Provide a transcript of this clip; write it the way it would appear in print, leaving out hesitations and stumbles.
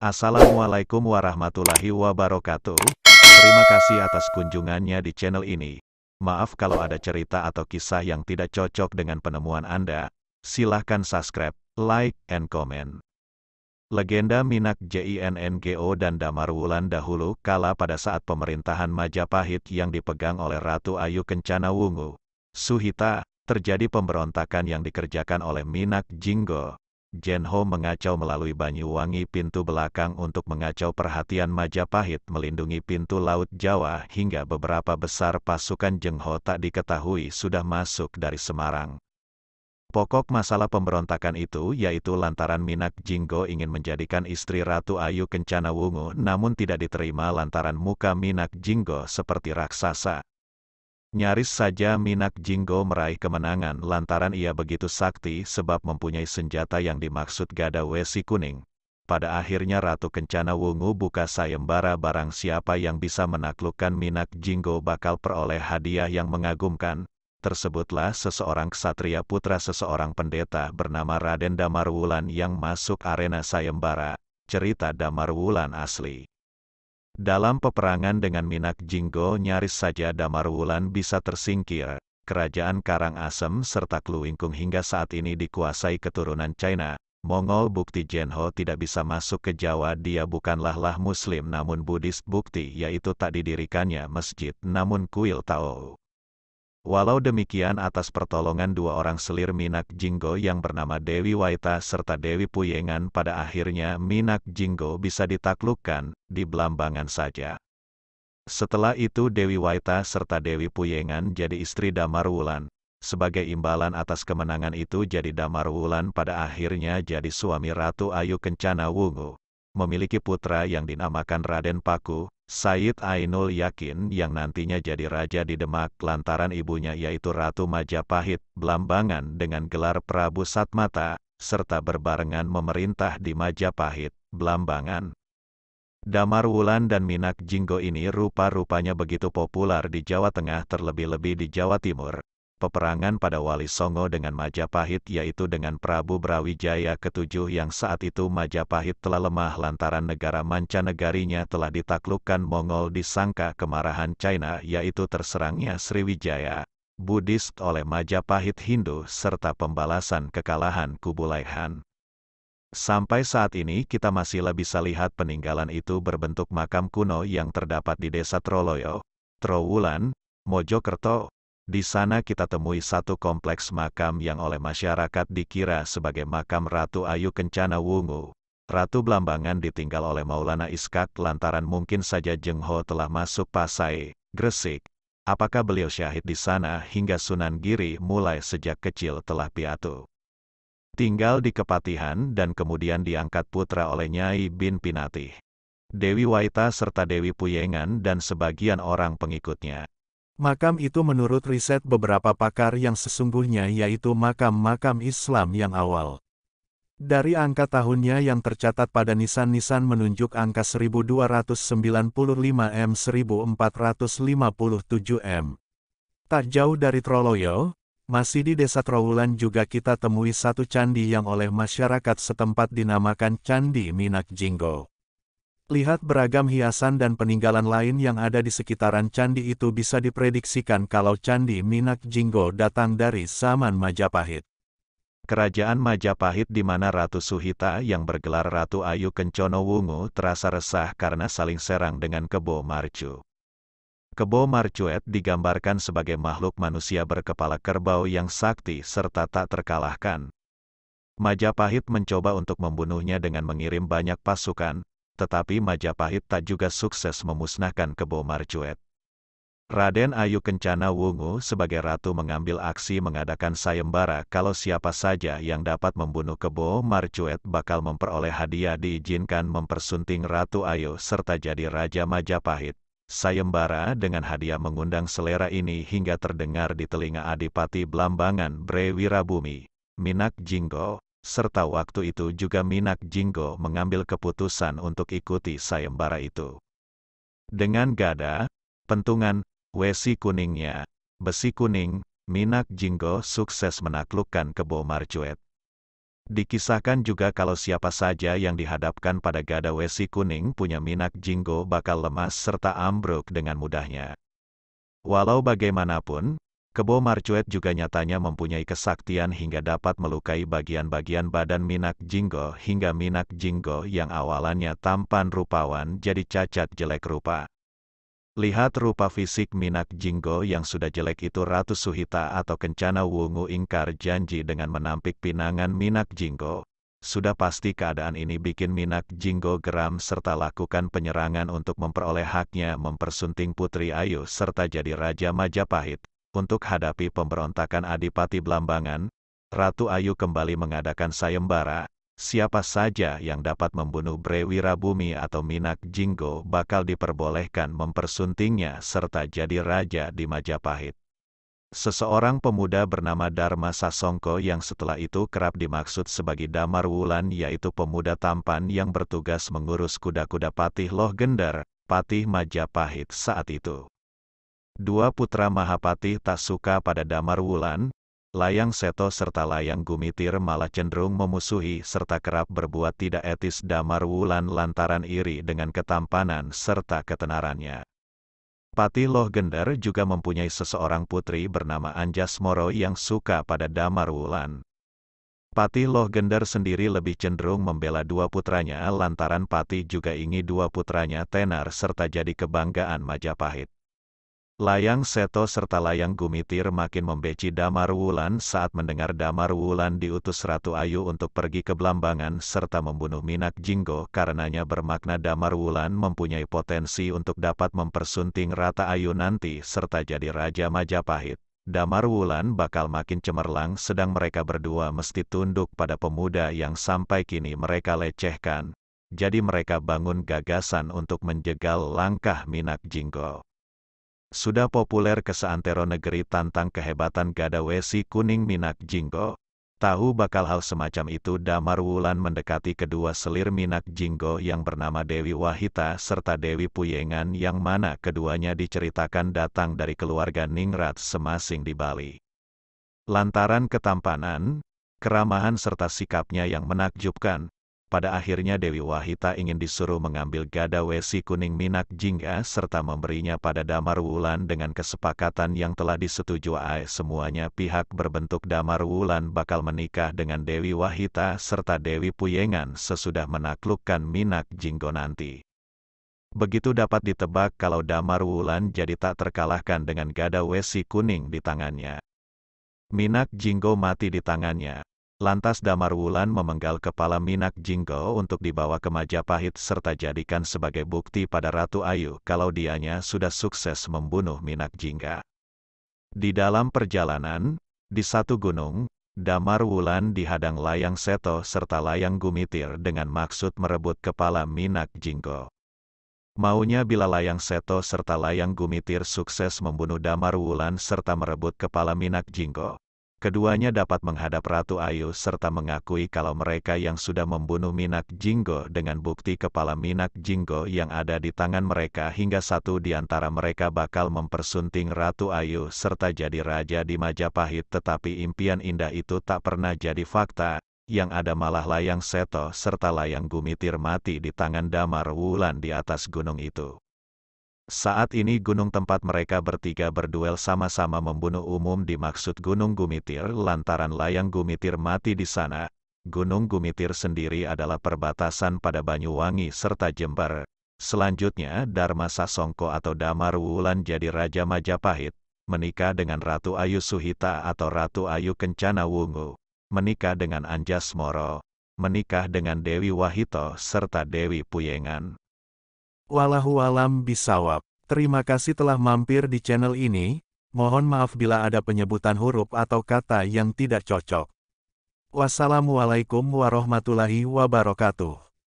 Assalamualaikum warahmatullahi wabarakatuh. Terima kasih atas kunjungannya di channel ini. Maaf kalau ada cerita atau kisah yang tidak cocok dengan penemuan Anda. Silahkan subscribe, like, and comment. Legenda Minak Jinngo dan Damarwulan dahulu kala pada saat pemerintahan Majapahit yang dipegang oleh Ratu Ayu Kencana Wungu, Suhita, terjadi pemberontakan yang dikerjakan oleh Minak Jinggo. Jenho mengacau melalui Banyuwangi pintu belakang untuk mengacau perhatian Majapahit melindungi pintu Laut Jawa hingga beberapa besar pasukan Jengho tak diketahui sudah masuk dari Semarang. Pokok masalah pemberontakan itu yaitu lantaran Minak Jinggo ingin menjadikan istri Ratu Ayu Kencana Wungu namun tidak diterima lantaran muka Minak Jinggo seperti raksasa. Nyaris saja Minak Jinggo meraih kemenangan lantaran ia begitu sakti sebab mempunyai senjata yang dimaksud gada wesi kuning. Pada akhirnya Ratu Kencana Wungu buka sayembara barang siapa yang bisa menaklukkan Minak Jinggo bakal peroleh hadiah yang mengagumkan. Tersebutlah seseorang ksatria putra seseorang pendeta bernama Raden Damarwulan yang masuk arena sayembara. Cerita Damarwulan asli. Dalam peperangan dengan Minak Jinggo nyaris saja Damarwulan bisa tersingkir. Kerajaan Karangasem serta Kluingkung hingga saat ini dikuasai keturunan China, Mongol. Bukti Jenho tidak bisa masuk ke Jawa. Dia bukanlah Muslim namun Buddhis. Bukti yaitu tak didirikannya masjid namun kuil Tao. Walau demikian atas pertolongan dua orang selir Minak Jinggo yang bernama Dewi Waita serta Dewi Puyengan pada akhirnya Minak Jinggo bisa ditaklukkan, di Blambangan saja. Setelah itu Dewi Waita serta Dewi Puyengan jadi istri Damarwulan. Sebagai imbalan atas kemenangan itu jadi Damarwulan pada akhirnya jadi suami Ratu Ayu Kencana Wungu. Memiliki putra yang dinamakan Raden Paku, Said Ainul Yakin yang nantinya jadi raja di Demak lantaran ibunya yaitu Ratu Majapahit, Blambangan dengan gelar Prabu Satmata, serta berbarengan memerintah di Majapahit, Blambangan. Damarwulan dan Minak Jinggo ini rupa-rupanya begitu populer di Jawa Tengah terlebih-lebih di Jawa Timur. Peperangan pada Wali Songo dengan Majapahit yaitu dengan Prabu Brawijaya ke-7 yang saat itu Majapahit telah lemah lantaran negara mancanegarinya telah ditaklukkan Mongol disangka kemarahan China yaitu terserangnya Sriwijaya, Buddhis oleh Majapahit Hindu serta pembalasan kekalahan Kublai Khan. Sampai saat ini kita masih bisa lihat peninggalan itu berbentuk makam kuno yang terdapat di Desa Troloyo, Trowulan, Mojokerto. Di sana kita temui satu kompleks makam yang oleh masyarakat dikira sebagai makam Ratu Ayu Kencana Wungu. Ratu Blambangan ditinggal oleh Maulana Iskak lantaran mungkin saja Jengho telah masuk Pasai, Gresik. Apakah beliau syahid di sana hingga Sunan Giri mulai sejak kecil telah piatu. Tinggal di Kepatihan dan kemudian diangkat putra oleh Nyai bin Pinatih, Dewi Waita serta Dewi Puyengan dan sebagian orang pengikutnya. Makam itu menurut riset beberapa pakar yang sesungguhnya yaitu makam-makam Islam yang awal. Dari angka tahunnya yang tercatat pada nisan-nisan menunjuk angka 1295 m 1457 m. Tak jauh dari Troloyo, masih di Desa Trowulan juga kita temui satu candi yang oleh masyarakat setempat dinamakan Candi Minak Jinggo. Lihat beragam hiasan dan peninggalan lain yang ada di sekitaran candi itu bisa diprediksikan kalau Candi Minak Jinggo datang dari zaman Majapahit. Kerajaan Majapahit di mana Ratu Suhita yang bergelar Ratu Ayu Kencana Wungu terasa resah karena saling serang dengan Kebo Marcu. Kebo Marcuet digambarkan sebagai makhluk manusia berkepala kerbau yang sakti serta tak terkalahkan. Majapahit mencoba untuk membunuhnya dengan mengirim banyak pasukan. Tetapi Majapahit tak juga sukses memusnahkan Kebo Marcuet. Raden Ayu Kencana Wungu sebagai ratu mengambil aksi mengadakan sayembara kalau siapa saja yang dapat membunuh Kebo Marcuet bakal memperoleh hadiah diizinkan mempersunting Ratu Ayu serta jadi Raja Majapahit. Sayembara dengan hadiah mengundang selera ini hingga terdengar di telinga Adipati Blambangan Bre Wirabumi, Minak Jinggo. Serta waktu itu juga Minak Jinggo mengambil keputusan untuk ikuti sayembara itu. Dengan gada, pentungan, wesi kuningnya, besi kuning, Minak Jinggo sukses menaklukkan Kebo Marcuet. Dikisahkan juga kalau siapa saja yang dihadapkan pada gada Wesi kuning punya Minak Jinggo bakal lemas serta ambruk dengan mudahnya. Walau bagaimanapun, Kebo Marcuet juga nyatanya mempunyai kesaktian hingga dapat melukai bagian-bagian badan Minak Jinggo hingga Minak Jinggo yang awalannya tampan rupawan jadi cacat jelek rupa. Lihat rupa fisik Minak Jinggo yang sudah jelek itu. Ratu Suhita atau Kencana Wungu ingkar janji dengan menampik pinangan Minak Jinggo. Sudah pasti keadaan ini bikin Minak Jinggo geram serta lakukan penyerangan untuk memperoleh haknya mempersunting Putri Ayu serta jadi Raja Majapahit. Untuk hadapi pemberontakan Adipati Blambangan, Ratu Ayu kembali mengadakan sayembara. Siapa saja yang dapat membunuh Bre Wirabumi atau Minak Jinggo bakal diperbolehkan mempersuntingnya serta jadi raja di Majapahit. Seseorang pemuda bernama Dharma Sasongko yang setelah itu kerap dimaksud sebagai Damar Wulan, yaitu pemuda tampan yang bertugas mengurus kuda-kuda Patih Loh Gender, Patih Majapahit saat itu. Dua putra Mahapatih tak suka pada Damar Wulan. Layang Seto serta Layang Gumitir malah cenderung memusuhi serta kerap berbuat tidak etis Damar Wulan lantaran iri dengan ketampanan serta ketenarannya. Patih Loh Gender juga mempunyai seseorang putri bernama Anjasmoro yang suka pada Damar Wulan. Patih Loh Gender sendiri lebih cenderung membela dua putranya lantaran Patih juga ingin dua putranya tenar serta jadi kebanggaan Majapahit. Layang Seto serta Layang Gumitir makin membeci Damar Wulan saat mendengar Damar Wulan diutus Ratu Ayu untuk pergi ke Blambangan serta membunuh Minak Jinggo. Karenanya bermakna Damar Wulan mempunyai potensi untuk dapat mempersunting Ratu Ayu nanti serta jadi Raja Majapahit. Damar Wulan bakal makin cemerlang sedang mereka berdua mesti tunduk pada pemuda yang sampai kini mereka lecehkan. Jadi mereka bangun gagasan untuk menjegal langkah Minak Jinggo. Sudah populer ke seantero negeri tentang kehebatan gada Wesi kuning Minak Jinggo. Tahu bakal hal semacam itu Damar Wulan mendekati kedua selir Minak Jinggo yang bernama Dewi Wahita serta Dewi Puyengan yang mana keduanya diceritakan datang dari keluarga ningrat semasing di Bali. Lantaran ketampanan, keramahan serta sikapnya yang menakjubkan, pada akhirnya Dewi Wahita ingin disuruh mengambil gada Wesi kuning Minak Jingga serta memberinya pada Damar Wulan dengan kesepakatan yang telah disetujui semuanya pihak berbentuk Damar Wulan bakal menikah dengan Dewi Wahita serta Dewi Puyengan sesudah menaklukkan Minak Jinggo nanti. Begitu dapat ditebak kalau Damar Wulan jadi tak terkalahkan dengan gada Wesi kuning di tangannya. Minak Jinggo mati di tangannya. Lantas Damar Wulan memenggal kepala Minak Jinggo untuk dibawa ke Majapahit serta jadikan sebagai bukti pada Ratu Ayu kalau dianya sudah sukses membunuh Minak Jingga. Di dalam perjalanan, di satu gunung, Damar Wulan dihadang Layang Seto serta Layang Gumitir dengan maksud merebut kepala Minak Jinggo. Maunya bila Layang Seto serta Layang Gumitir sukses membunuh Damar Wulan serta merebut kepala Minak Jinggo, keduanya dapat menghadap Ratu Ayu serta mengakui kalau mereka yang sudah membunuh Minak Jinggo dengan bukti kepala Minak Jinggo yang ada di tangan mereka hingga satu di antara mereka bakal mempersunting Ratu Ayu serta jadi raja di Majapahit. Tetapi impian indah itu tak pernah jadi fakta, yang ada malah Layang Seto serta Layang Gumitir mati di tangan Damar Wulan di atas gunung itu. Saat ini gunung tempat mereka bertiga berduel sama-sama membunuh umum dimaksud Gunung Gumitir lantaran Layang Gumitir mati di sana. Gunung Gumitir sendiri adalah perbatasan pada Banyuwangi serta Jember. Selanjutnya Dharma Sasongko atau Damar Wulan jadi Raja Majapahit, menikah dengan Ratu Ayu Suhita atau Ratu Ayu Kencana Wungu, menikah dengan Anjasmoro, menikah dengan Dewi Wahito serta Dewi Puyengan. Wallahu alam bisawab. Terima kasih telah mampir di channel ini. Mohon maaf bila ada penyebutan huruf atau kata yang tidak cocok. Wassalamualaikum warahmatullahi wabarakatuh.